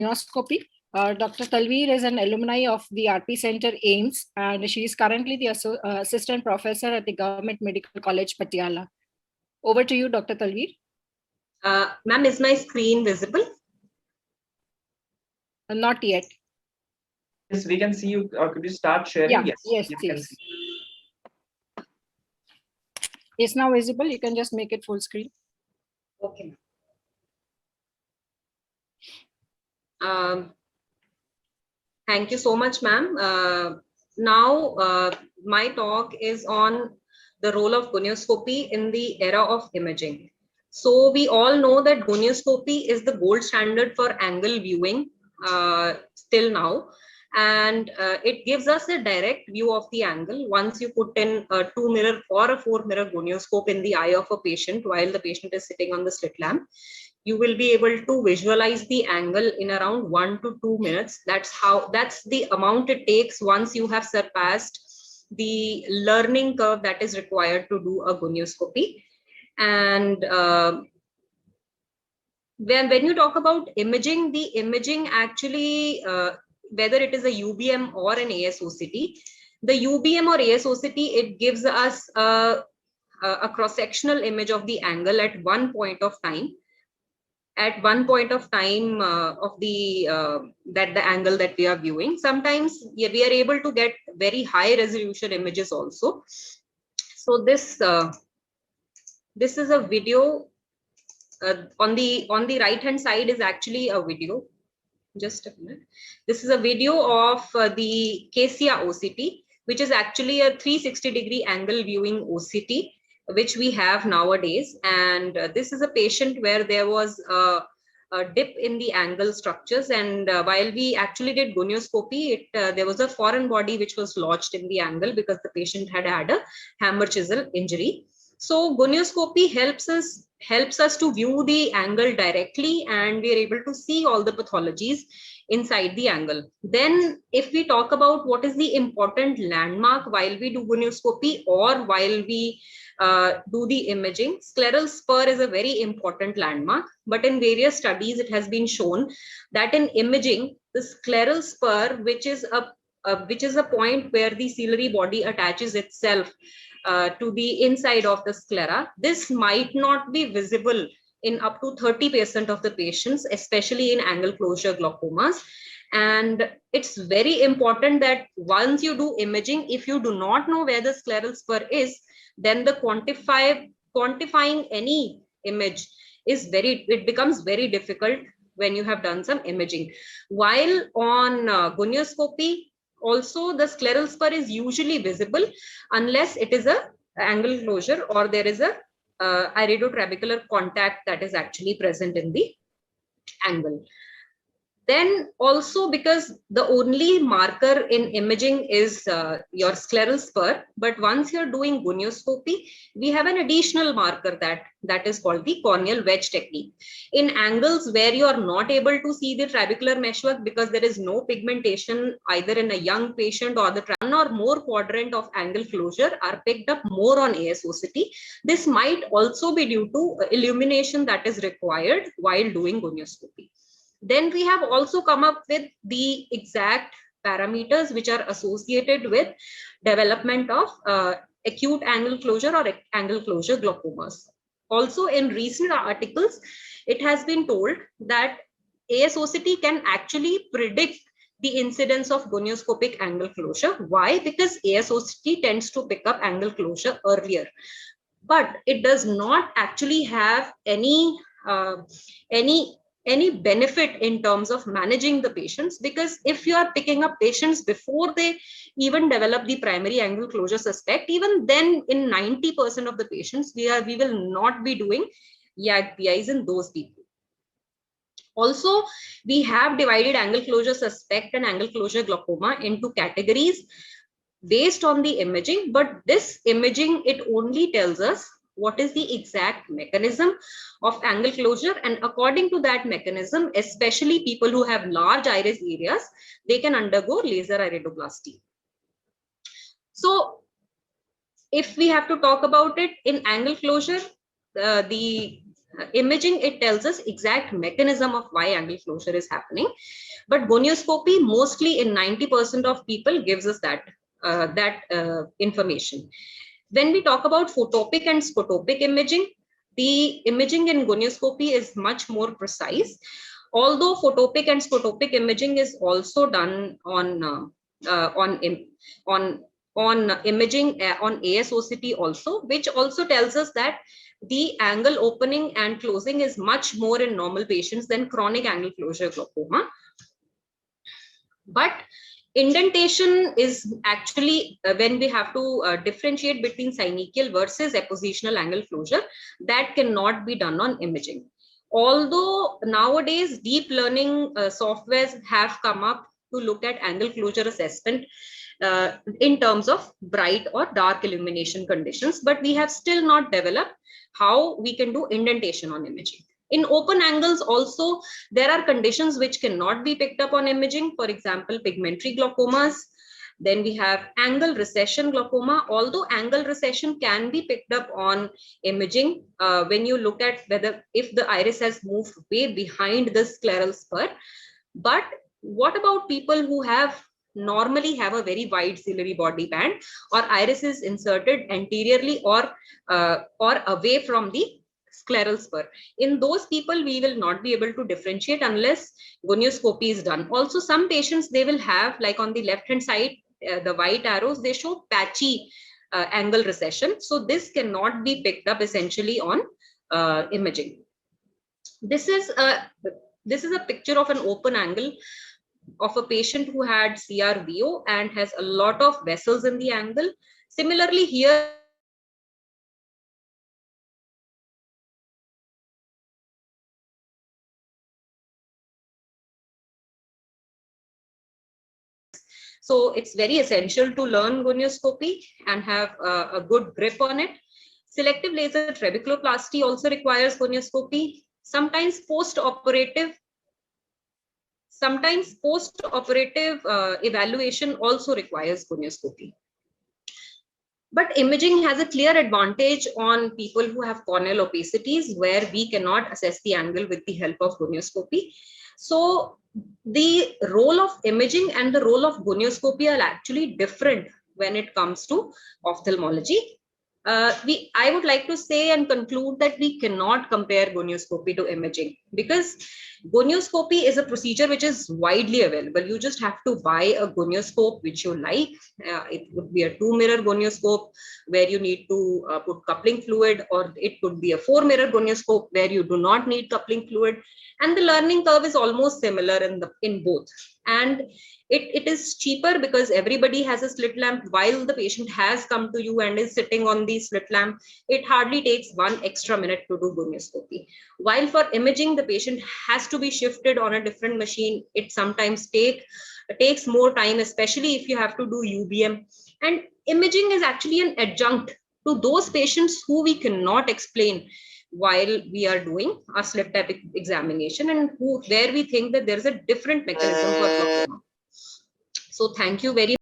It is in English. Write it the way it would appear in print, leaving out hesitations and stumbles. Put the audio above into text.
gonioscopy. Dr. Talveer is an alumni of the RP Center AIMS, and she is currently the assistant professor at the Government Medical College, Patiala. Over to you, Dr. Talveer. Ma'am, is my screen visible? Not yet. Yes, we can see you. Could you start sharing? Yeah, yes. It's now visible. You can just make it full screen. Okay. Thank you so much, ma'am. Now, my talk is on the role of gonioscopy in the era of imaging. So we all know that gonioscopy is the gold standard for angle viewing still now. And it gives us a direct view of the angle once you put in a 2-mirror or a 4-mirror gonioscope in the eye of a patient while the patient is sitting on the slit lamp. You will be able to visualize the angle in around 1 to 2 minutes. That's the amount it takes once you have surpassed the learning curve that is required to do a gonioscopy. And when you talk about imaging, the imaging actually, whether it is a UBM or an ASOCT, the UBM or ASOCT, it gives us a cross-sectional image of the angle at one point of time. At one point of time of the that the angle that we are viewing. Sometimes we are able to get very high resolution images also. So this is a video. On the right hand side is actually a video. Just a minute. This is a video of the KCA OCT, which is actually a 360-degree angle viewing OCT, which we have nowadays. And this is a patient where there was a dip in the angle structures. And while we actually did gonioscopy, there was a foreign body which was lodged in the angle because the patient had a hammer chisel injury. So gonioscopy helps us to view the angle directly, and we are able to see all the pathologies inside the angle. Then if we talk about what is the important landmark while we do gonioscopy or while we do the imaging, scleral spur is a very important landmark. But in various studies, it has been shown that in imaging, the scleral spur, which is a point where the ciliary body attaches itself to the inside of the sclera, this might not be visible in up to 30% of the patients, especially in angle closure glaucomas. And it's very important that once you do imaging, if you do not know where the scleral spur is, then the quantifying any image it becomes very difficult when you have done some imaging. While on gonioscopy, also the scleral spur is usually visible unless it is a angle closure or there is a iridotrabecular contact that is actually present in the angle. Then also, because the only marker in imaging is your scleral spur, but once you're doing gonioscopy, we have an additional marker that is called the corneal wedge technique. In angles where you are not able to see the trabecular meshwork because there is no pigmentation either in a young patient or the one or more quadrant of angle closure are picked up more on ASOCT. This might also be due to illumination that is required while doing gonioscopy. Then we have also come up with the exact parameters which are associated with development of acute angle closure or angle closure glaucomas. Also, in recent articles, it has been told that ASOCT can actually predict the incidence of gonioscopic angle closure. Why? Because ASOCT tends to pick up angle closure earlier, but it does not actually have any benefit in terms of managing the patients, because if you are picking up patients before they even develop the primary angle closure suspect, even then in 90% of the patients, we will not be doing YAG-PIs in those people. Also, we have divided angle closure suspect and angle closure glaucoma into categories based on the imaging, but this imaging, it only tells us what is the exact mechanism of angle closure, and according to that mechanism, especially people who have large iris areas, they can undergo laser iridoplasty. So if we have to talk about it in angle closure, the Imaging, it tells us exact mechanism of why angle closure is happening, but gonioscopy mostly in 90% of people gives us that information. When we talk about photopic and scotopic imaging, the imaging in gonioscopy is much more precise, although photopic and scotopic imaging is also done on imaging on ASOCT also, which also tells us that the angle opening and closing is much more in normal patients than chronic angle closure glaucoma. But indentation is actually when we have to differentiate between synechial versus appositional angle closure, that cannot be done on imaging. Although nowadays deep learning softwares have come up to look at angle closure assessment in terms of bright or dark illumination conditions, but we have still not developed how we can do indentation on imaging. In open angles also, there are conditions which cannot be picked up on imaging, for example, pigmentary glaucomas. Then we have angle recession glaucoma, although angle recession can be picked up on imaging when you look at whether if the iris has moved way behind the scleral spur. But what about people who normally have a very wide ciliary body band, or iris is inserted anteriorly or away from the scleral spur? In those people, we will not be able to differentiate unless gonioscopy is done. Also, some patients, they will have, like on the left hand side, the white arrows, they show patchy angle recession. So this cannot be picked up essentially on imaging. This is a picture of an open angle of a patient who had CRVO and has a lot of vessels in the angle. Similarly, here so it's very essential to learn gonioscopy and have a good grip on it. Selective laser trabeculoplasty also requires gonioscopy. Sometimes post-operative evaluation also requires gonioscopy. But imaging has a clear advantage on people who have corneal opacities, where we cannot assess the angle with the help of gonioscopy. So the role of imaging and the role of gonioscopy are actually different when it comes to ophthalmology. I would like to say and conclude that we cannot compare gonioscopy to imaging, because gonioscopy is a procedure which is widely available. You just have to buy a gonioscope which you like. It would be a 2-mirror gonioscope where you need to put coupling fluid, or it could be a 4-mirror gonioscope where you do not need coupling fluid. And the learning curve is almost similar in both. And it is cheaper because everybody has a slit lamp. While the patient has come to you and is sitting on the slit lamp, it hardly takes 1 extra minute to do gonioscopy. While for imaging, the patient has to be shifted on a different machine. It sometimes takes more time, especially if you have to do UBM. And imaging is actually an adjunct to those patients who we cannot explain while we are doing our slit tap examination, and where we think that there is a different mechanism for glaucoma. So thank you very much.